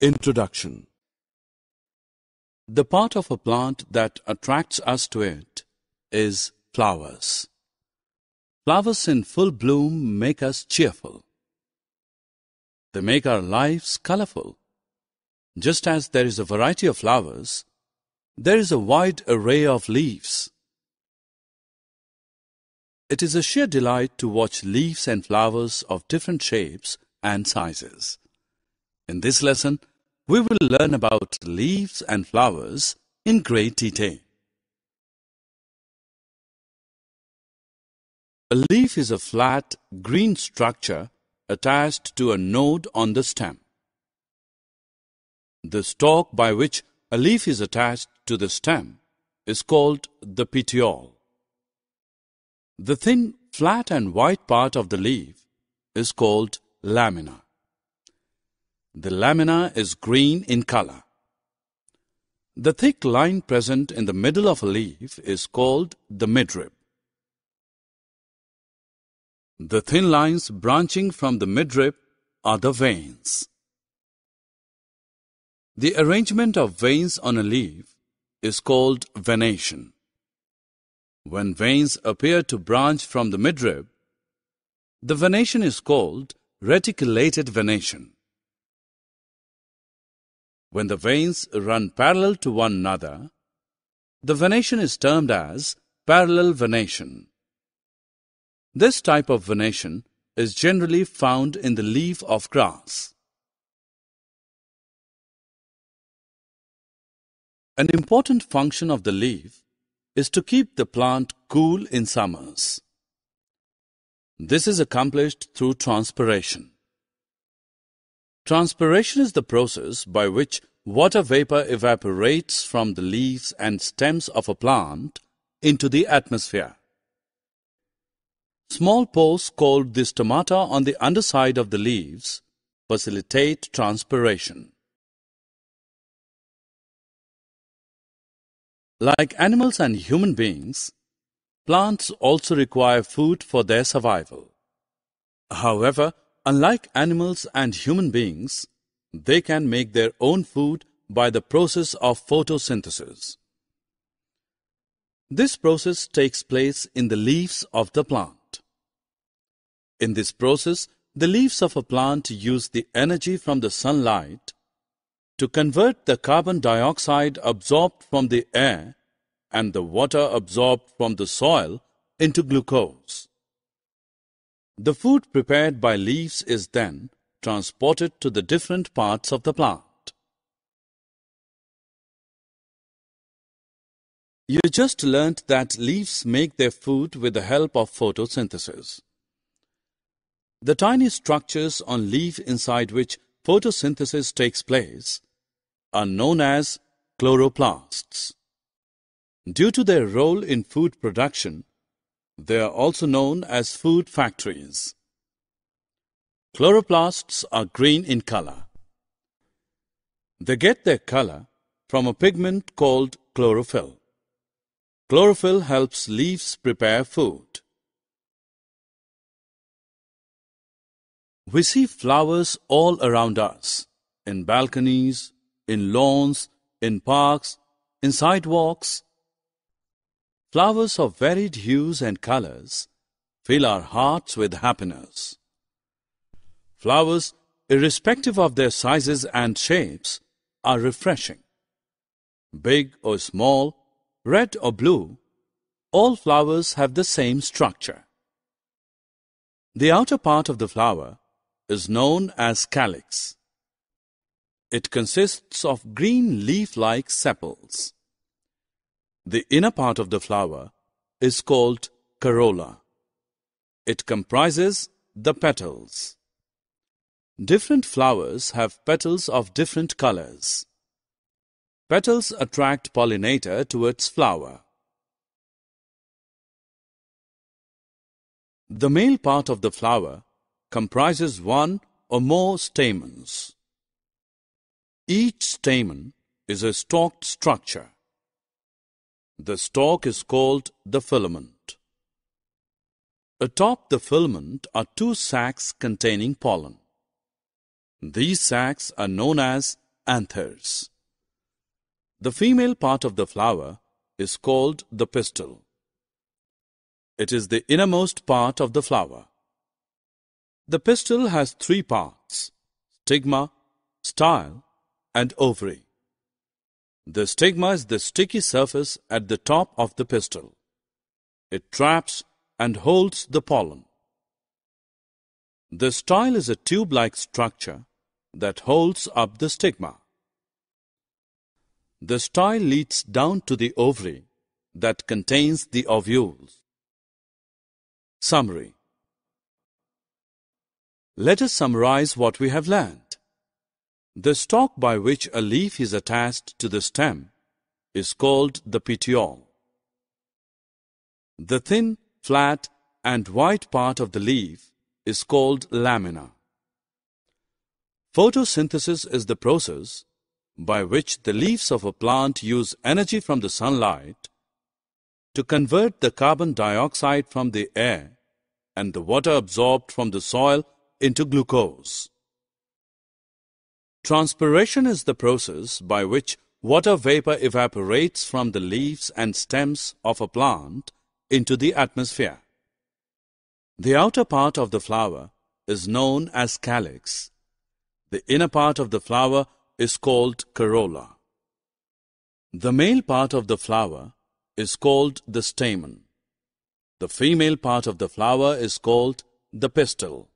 Introduction. The part of a plant that attracts us to it is flowers. Flowers in full bloom make us cheerful. They make our lives colorful. Just as there is a variety of flowers, there is a wide array of leaves. It is a sheer delight to watch leaves and flowers of different shapes and sizes. In this lesson, we will learn about leaves and flowers in great detail. A leaf is a flat, green structure attached to a node on the stem. The stalk by which a leaf is attached to the stem is called the petiole. The thin, flat and white part of the leaf is called lamina. The lamina is green in color. The thick line present in the middle of a leaf is called the midrib. The thin lines branching from the midrib are the veins. The arrangement of veins on a leaf is called venation. When veins appear to branch from the midrib, the venation is called reticulated venation. When the veins run parallel to one another, the venation is termed as parallel venation. This type of venation is generally found in the leaf of grass. An important function of the leaf is to keep the plant cool in summers. This is accomplished through transpiration. Transpiration is the process by which water vapor evaporates from the leaves and stems of a plant into the atmosphere. Small pores called the stomata on the underside of the leaves facilitate transpiration. Like animals and human beings, plants also require food for their survival. However, unlike animals and human beings, they can make their own food by the process of photosynthesis. This process takes place in the leaves of the plant. In this process, the leaves of a plant use the energy from the sunlight to convert the carbon dioxide absorbed from the air and the water absorbed from the soil into glucose. The food prepared by leaves is then transported to the different parts of the plant. You just learnt that leaves make their food with the help of photosynthesis. The tiny structures on leaf inside which photosynthesis takes place are known as chloroplasts. Due to their role in food production, they are also known as food factories. Chloroplasts are green in color. They get their color from a pigment called chlorophyll. Chlorophyll helps leaves prepare food. We see flowers all around us, in balconies, in lawns, in parks, in sidewalks. Flowers of varied hues and colors fill our hearts with happiness. Flowers, irrespective of their sizes and shapes, are refreshing. Big or small, red or blue, all flowers have the same structure. The outer part of the flower is known as calyx. It consists of green leaf-like sepals. The inner part of the flower is called corolla. It comprises the petals. Different flowers have petals of different colors. Petals attract pollinator towards flower. The male part of the flower comprises one or more stamens. Each stamen is a stalked structure. The stalk is called the filament. Atop the filament are two sacs containing pollen. These sacs are known as anthers. The female part of the flower is called the pistil. It is the innermost part of the flower. The pistil has three parts: stigma, style, and ovary. The stigma is the sticky surface at the top of the pistil. It traps and holds the pollen. The style is a tube-like structure that holds up the stigma. The style leads down to the ovary that contains the ovules. Summary. Let us summarize what we have learned. The stalk by which a leaf is attached to the stem is called the petiole. The thin, flat, and white part of the leaf is called lamina. Photosynthesis is the process by which the leaves of a plant use energy from the sunlight to convert the carbon dioxide from the air and the water absorbed from the soil into glucose. Transpiration is the process by which water vapor evaporates from the leaves and stems of a plant into the atmosphere. The outer part of the flower is known as calyx. The inner part of the flower is called corolla. The male part of the flower is called the stamen. The female part of the flower is called the pistil.